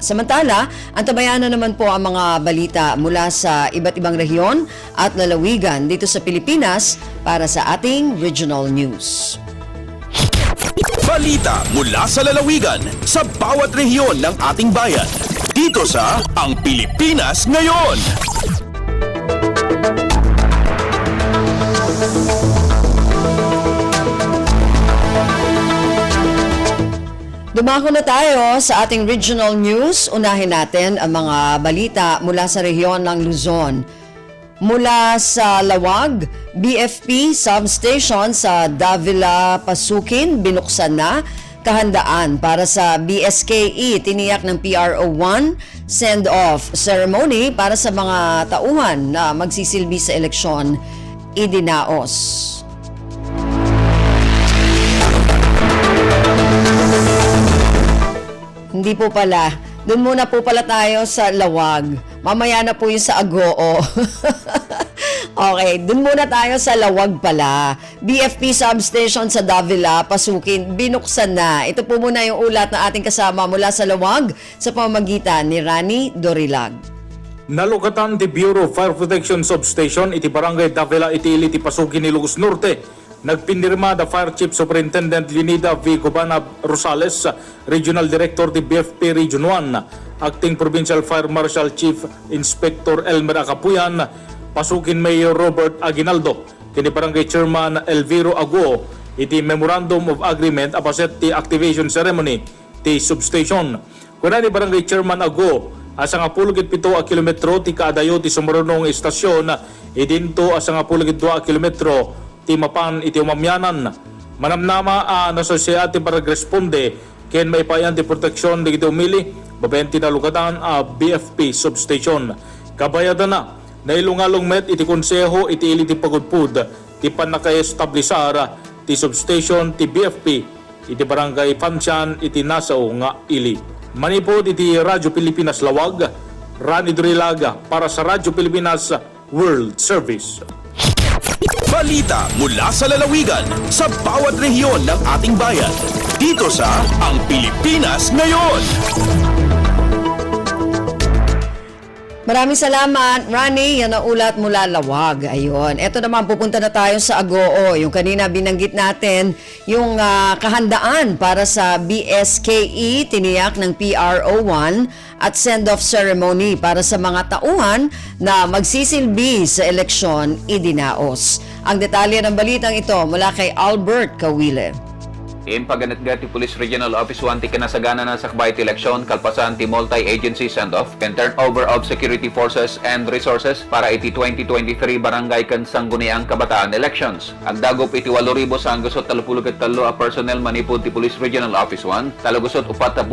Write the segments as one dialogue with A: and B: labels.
A: Samantala, antabayan na naman po ang mga balita mula sa iba't ibang rehiyon at lalawigan dito sa Pilipinas para sa ating regional news.
B: Balita mula sa lalawigan sa bawat rehiyon ng ating bayan. Dito sa Ang Pilipinas Ngayon.
A: Dumako na tayo sa ating regional news. Unahin natin ang mga balita mula sa rehiyon ng Luzon. Mula sa Lawag, BFP substation sa Davila, Pasukin, binuksan na. Kahandaan para sa BSKE, tiniyak ng PRO1, send-off ceremony para sa mga tauhan na magsisilbi sa eleksyon, idinaos. Hindi po pala. Doon muna po pala tayo sa Lawag. Mamaya na po yung sa Agoo. Okay, doon muna tayo sa Lawag pala. BFP substation sa Davila, Pasukin, binuksan na. Ito po muna yung ulat na ating kasama mula sa Lawag sa pamamagitan ni Rani Dorilag.
C: Nalukatan ti Bureau of Fire Protection Substation iti Barangay Davila iti Ili ti Pasukin Ilocos Norte. Nagpinirma the Fire Chief Superintendent Linida V. Cubana Rosales, Regional Director ti BFP Region 1, Acting Provincial Fire Marshal Chief Inspector Elmer Acapuyan, Pasukin Mayor Robert Aguinaldo, kini Barangay Chairman Elviro Aguo, iti Memorandum of Agreement apaset ti activation ceremony ti substation. Kuna ni Barangay Chairman Aguo, asa nga 17 kilometro ti kaadayo ti sumarunong istasyon, idinto asa nga 12 kilometro ti mapan iti umamyanan. Manamnama na sosyete para responde ken may payan ti proteksyon di umili babenti na lukatan BFP substation. Kabayadan na ilungalong met iti konseho iti ili ti pagudpud ti panakaestablisar ti substation ti BFP iti barangay Pansyan iti Nasaw nga ili. Manipod iti Radyo Pilipinas Lawag, Rani Dorilaga para sa Radyo Pilipinas World Service.
B: Balita mula sa lalawigan sa bawat rehiyon ng ating bayan. Dito sa Ang Pilipinas Ngayon.
A: Maraming salamat, Rani. Yan ang ulat mula Lawag. Ayun. Ito naman, pupunta na tayo sa Agoo. Yung kanina binanggit natin, yung kahandaan para sa BSKE, tiniyak ng PRO1 at send-off ceremony para sa mga tauhan na magsisilbi sa eleksyon, idinaos. Ang detalye ng balitang ito mula kay Albert Kawile.
D: Paganatgat ti Police Regional Office 1 ti kinasagana na sakbay ti eleksyon kalpasan ti multi-agency send-off and turnover of security forces and resources para iti 2023 barangay kan sangguniang kabataan elections. Agdagop iti 8,000 sanggusot 33 a personnel manipod ti Police Regional Office 1, talagusot 47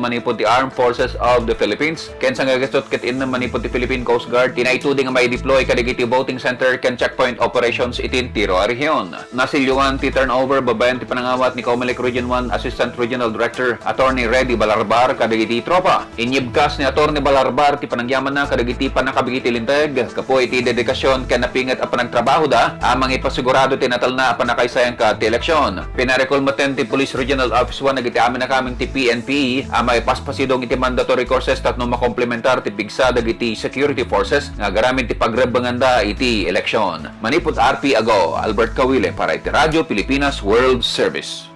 D: manipod ti Armed Forces of the Philippines, ken sangagasot ket inna manipod ti Philippine Coast Guard, tinaituding may deploy kadigiti voting center ken checkpoint operations itin tiro a rehiyon. Nasilyuan ti turnover babayan ti panangawat ni Comelec Region 1 Assistant Regional Director Attorney Reddy Balarbar kadagiti tropa. Inyibkas ni Attorney Balarbar ti panangyaman na kadagiti panakabigiti linteg kapo iti dedikasyon ken napingat a panagtrabaho da amang ipasigurado ti natal na a panakaysayang ka ti eleksyon. Pinarekolmaten ti Police Regional Office 1 nagiti amin na kaming ti PNP amay paspasidong iti mandatory courses tapno makomplementar ti pigsa dagiti security forces nga garamit ti pagrebanganda iti eleksyon. Manipod RP Ago, Albert Kawile para iti Radyo Pilipinas World Service.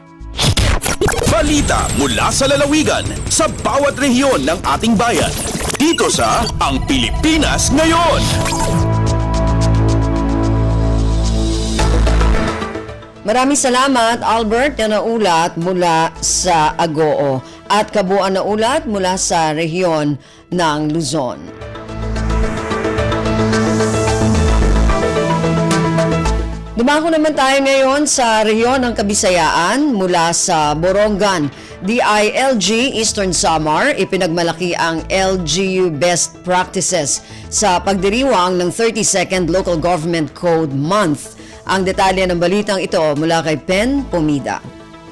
B: Balita mula sa lalawigan sa bawat rehiyon ng ating bayan. Dito sa Ang Pilipinas Ngayon.
A: Maraming salamat, Albert, na naulat mula sa Agoo at kabuuan na ulat mula sa rehiyon ng Luzon. Dumako naman tayo ngayon sa rehiyon ng Kabisayaan mula sa Borongan. DILG Eastern Samar ipinagmalaki ang LGU Best Practices sa pagdiriwang ng 32nd Local Government Code Month. Ang detalye ng balitang ito mula kay Pen Pomida.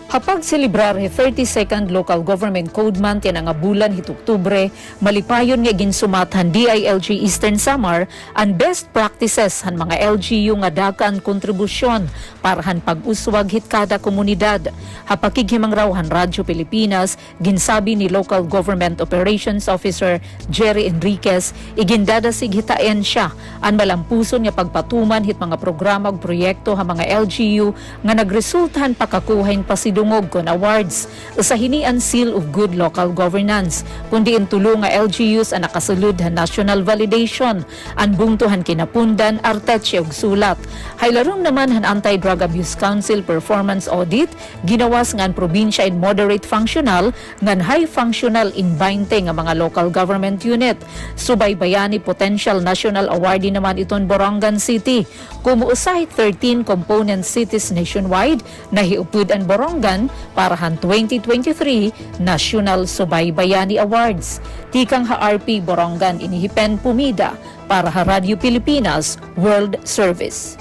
E: Hapag selebrar 32nd Local Government Code Month yan nga bulan hit Oktubre, malipayon nga ginsumatan DILG Eastern Samar ang best practices han mga LGU nga dakan kontribusyon para han pag-uswag hit kada komunidad. Hapakighimang raw han Radyo Pilipinas, ginsabi ni Local Government Operations Officer Jerry Enriquez, igindadasig hitaen siya ang malampuson nga pagpatuman hit mga programa ug proyekto ha mga LGU nga nagresultahan pakakuhain pasidungog kon awards. Usahini ang Seal of Good Local Governance, kundi intulong nga LGUs ang nakasulod han national validation, ang bungtuhan kinapundan, artetsya ug sulat. Haylarom naman han Anti-Drug Abuse Council Performance Audit, ginawas ngan probinsya in moderate functional, ngan high functional in 20 nga mga local government unit. Subaybayani potential national awardee naman iton Borongan City. Kumuusay 13 component cities nationwide na hiupod ang Borongan para han 2023 National Subaybayani Awards. Tikang ha-RP Borongan inihipen pumida para ha Radio Pilipinas World Service.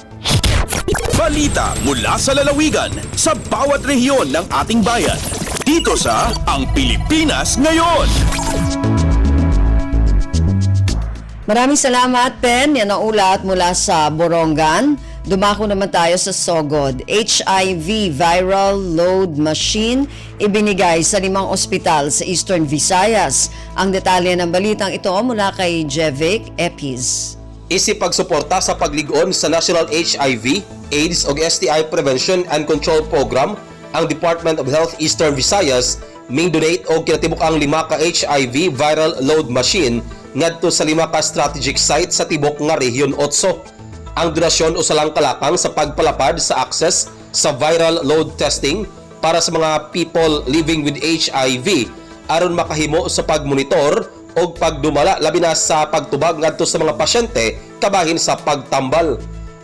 B: Balita mula sa lalawigan sa bawat rehiyon ng ating bayan. Dito sa Ang Pilipinas Ngayon.
A: Maraming salamat, Pen. Yan ang ulat mula sa Borongan. Dumako naman tayo sa Sogod. HIV viral load machine ibinigay sa 5 ospital sa Eastern Visayas. Ang detalye ng balitang ito mula kay Jevic Epis.
F: Isipagsuporta sa pagligon sa National HIV, AIDS ug STI Prevention and Control Program, ang Department of Health Eastern Visayas ming donate og kinatibuk ang 5 ka HIV viral load machine ngadto sa 5 ka strategic site sa tibok nga Rehiyon 8. Ang donasyon usalang kalakang sa pagpalapad sa access sa viral load testing para sa mga people living with HIV aron makahimo sa pagmonitor o pagdumala labi na sa pagtubag ngadto sa mga pasyente kabahin sa pagtambal.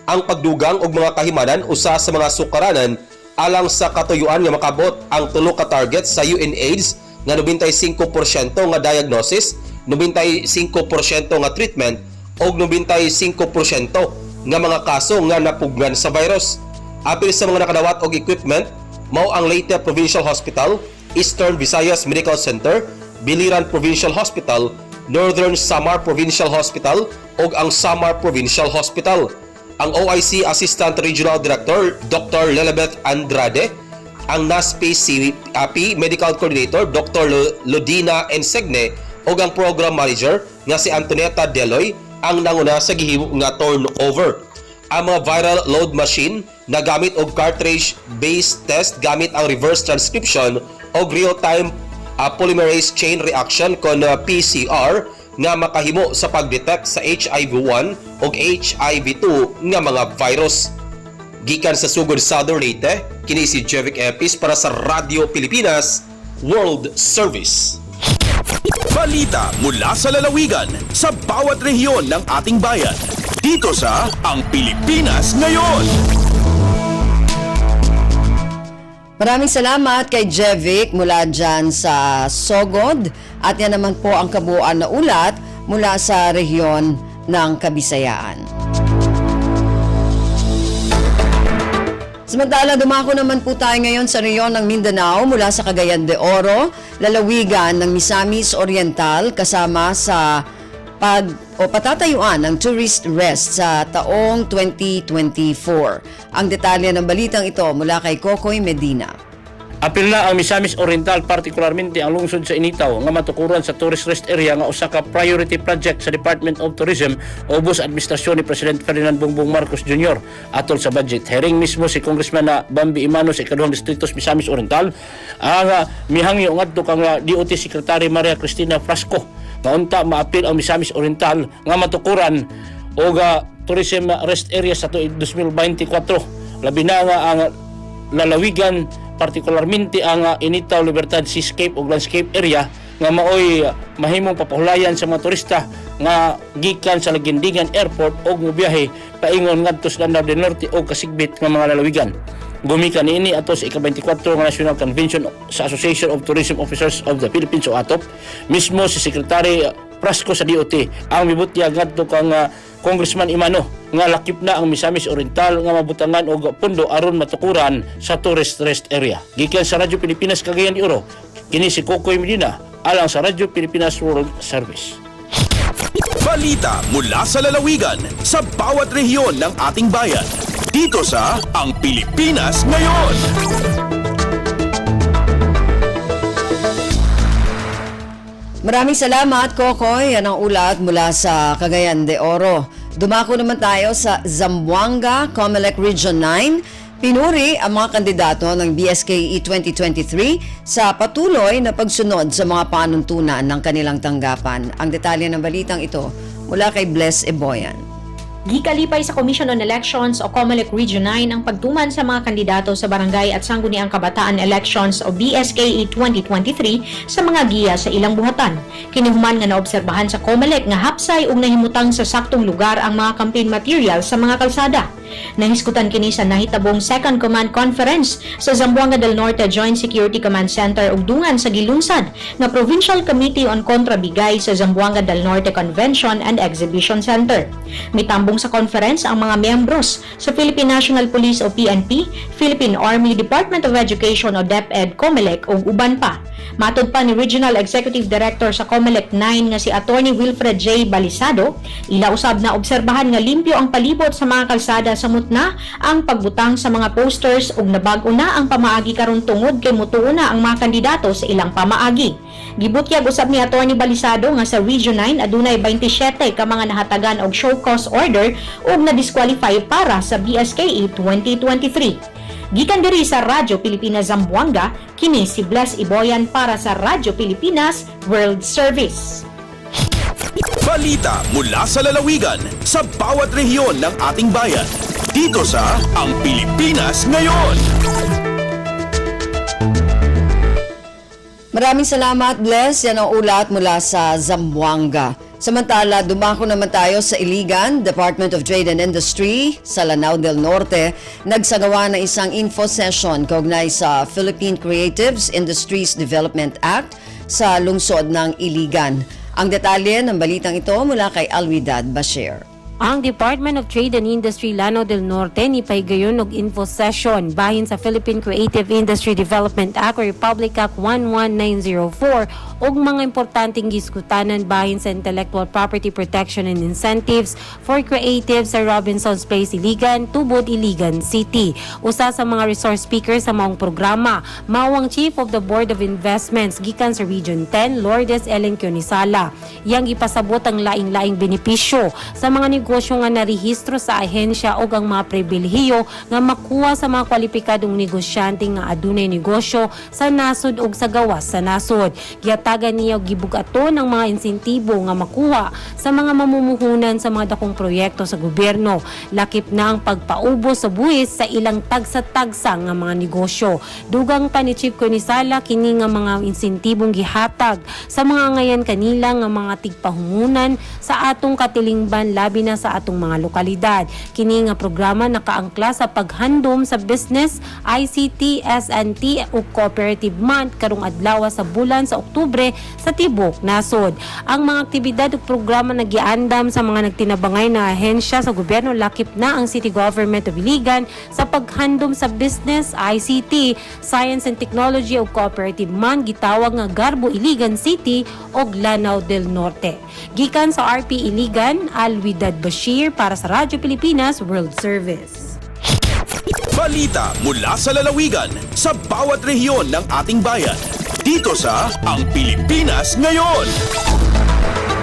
F: Ang pagdugang og mga kahimanan usa sa mga sukaranan alang sa katuyuan nga makabot ang 3 ka target sa UNAIDS nga 95% nga diagnosis, 95% nga treatment og 95% nga mga kaso nga napugnan sa virus. Apil sa mga nakadawat og equipment mao ang Leyte Provincial Hospital, Eastern Visayas Medical Center, Biliran Provincial Hospital, Northern Samar Provincial Hospital ug ang Samar Provincial Hospital. Ang OIC Assistant Regional Director Dr. Lelebeth Andrade, ang NASP CAP Medical Coordinator Dr. Lodina Ensegne ug ang Program Manager nga si Antonieta Deloy ang nanguna sa gihimo nga turnover. Ang mga viral load machine na gamit og cartridge-based test gamit ang reverse transcription o real-time polymerase chain reaction kon PCR nga makahimo sa pagdetect sa HIV-1 o HIV-2 nga mga virus. Gikan sa sugod Southern Leyte, kini si Jevic Epis para sa Radio Pilipinas World Service.
B: Balita mula sa lalawigan sa bawat rehiyon ng ating bayan. Dito sa Ang Pilipinas Ngayon.
A: Maraming salamat kay Jevic mula dyan sa Sogod. At yan naman po ang kabuuan na ulat mula sa rehiyon ng Kabisayaan. Samantala, dumako naman po tayo ngayon sa rehiyon ng Mindanao mula sa Cagayan de Oro, lalawigan ng Misamis Oriental kasama sa patatayuan ng tourist rest sa taong 2024. Ang detalye ng balitang ito mula kay Kokoy Medina.
G: Apil na ang Misamis Oriental, partikularmente ang lungsod sa Initaw nga matukuran sa tourist rest area nga usa ka priority project sa Department of Tourism o ubos administrasyon ni President Ferdinand Bongbong Marcos Jr. atol sa budget. Hearing mismo si Congressman na Bambi Imano sa ikaduhang distritos Misamis Oriental ang mihangyo ngadto kang DOT Secretary Maria Cristina Frasco nga unta maapil ang Misamis Oriental nga matukuran og tourism rest area sa tuig 2024. Labi na nga ang lalawigan, partikularmente ang Initaw, Libertad, Seascape ug Landscape area nga maoy mahimong papahulayan sa mga turista nga gikan sa Lagindingan Airport og mobiyahe paingon ngadto sa Lanao del Norte o Kasigbit nga mga lalawigan. Gumikan niini ato sa ika-24 nga National Convention sa Association of Tourism Officers of the Philippines o ATOP. Mismo si Secretary Frasco sa DOT ang mibutyag ngadto kang Congressman Imano nga lakip na ang Misamis Oriental nga mabutangan og pundo aron matukuran sa tourist rest area. Gikan sa Radyo Pilipinas Cagayan de Oro, kini si Kokoy Medina alang sa Radyo Pilipinas World Service.
B: Balita mula sa lalawigan sa bawat rehiyon ng ating bayan. Dito sa Ang Pilipinas Ngayon.
A: Maraming salamat, Kokoy. Yan ang ulat mula sa Cagayan de Oro. Dumako naman tayo sa Zamboanga, Comelec Region 9. Pinuri ang mga kandidato ng BSKE 2023 sa patuloy na pagsunod sa mga panuntunan ng kanilang tanggapan. Ang detalye ng balitang ito mula kay Bless Eboyan.
H: Gikalipay sa Commission on Elections o COMELEC Region 9 ang pagtuman sa mga kandidato sa Barangay at Sangguniang Kabataan Elections o BSKE 2023 sa mga giya sa ilang buhatan. Kinihuman nga naobserbahan sa COMELEC nga hapsay ug nahimutang sa saktong lugar ang mga campaign material sa mga kalsada. Nahiskutan kini sa nahitabong Second Command Conference sa Zamboanga del Norte Joint Security Command Center ug dungan sa gilunsad nga Provincial Committee on Kontrabigay sa Zamboanga del Norte Convention and Exhibition Center. Mitambong sa conference ang mga miyembros sa Philippine National Police o PNP, Philippine Army, Department of Education o DepEd, COMELEC ug uban pa. Matud pa ni Regional Executive Director sa COMELEC 9 nga si Attorney Wilfred J. Balisado, ila usab na obserbahan nga limpyo ang palibot sa mga kalsada samot na ang pagbutang sa mga posters ug nabag-o na ang pamaagi karon tungod kay mutuo na ang mga kandidato sa ilang pamaagi. Gibutyag usab ni Attorney Balisado nga sa Region 9 adunay 27 ka mga nahatagan og show cause order ug na-disqualify para sa BSKE 2023. Gikan diri sa Radyo Pilipinas Zamboanga, kini si Bless Iboyan para sa Radyo Pilipinas World Service.
B: Balita mula sa lalawigan sa bawat rehiyon ng ating bayan. Dito sa Ang Pilipinas Ngayon.
A: Maraming salamat, Bless. Yan ang ulat mula sa Zamboanga. Samantala, dumako naman tayo sa Iligan, Department of Trade and Industry sa Lanao del Norte. Nagsagawa ng isang info session kaugnay sa Philippine Creatives Industries Development Act sa lungsod ng Iligan. Ang detalye ng balitang ito mula kay Alwidad Bashir.
I: Ang Department of Trade and Industry Lanao del Norte ni paygayon og info session bahin sa Philippine Creative Industry Development Act o Republic Act 11904 og mga importanteng giskutanan bahin sa intellectual property protection and incentives for creatives sa Robinson's Place, Iligan, tubod Iligan City. Usa sa mga resource speakers sa maong programa, mao ang Chief of the Board of Investments gikan sa Region 10, Lourdes Ellen Cionisala. Yang ipasabot ang laing-laing benepisyo sa mga negosyo nga narehistro sa ahensya o ang mga pribilehiyo nga makuha sa mga kwalipikadong negosyante nga adunay negosyo sa nasod o sa gawas sa nasod. Giyatagan niya og gibugaton ang mga insentibo nga makuha sa mga mamumuhunan sa mga dakong proyekto sa gobyerno. Lakip na ang pagpaubos sa buwis sa ilang tagsa-tagsa nga mga negosyo. Dugang pa ni Chief Cionisala kini nga mga insentibong gihatag sa mga ngayan kanila nga mga tigpahumunan sa atong katilingban labi na sa atong mga lokalidad. Kini nga programa nakaangkla sa paghandom sa business, ICT, SNT ug Cooperative Month karong adlaw sa bulan sa Oktubre sa tibok nasod. Ang mga aktibidad ug programa nagiandam sa mga nagtinabangay na ahensya sa gobyerno lakip na ang City Government of Iligan sa paghandom sa business, ICT, Science and Technology ug Cooperative Month gitawag nga Garbo Iligan City ug Lanao del Norte. Gikan sa RP Iligan, Alwidad Bashir para sa Radyo Pilipinas World Service.
B: Balita mula sa lalawigan sa bawat rehiyon ng ating bayan. Dito sa Ang Pilipinas Ngayon.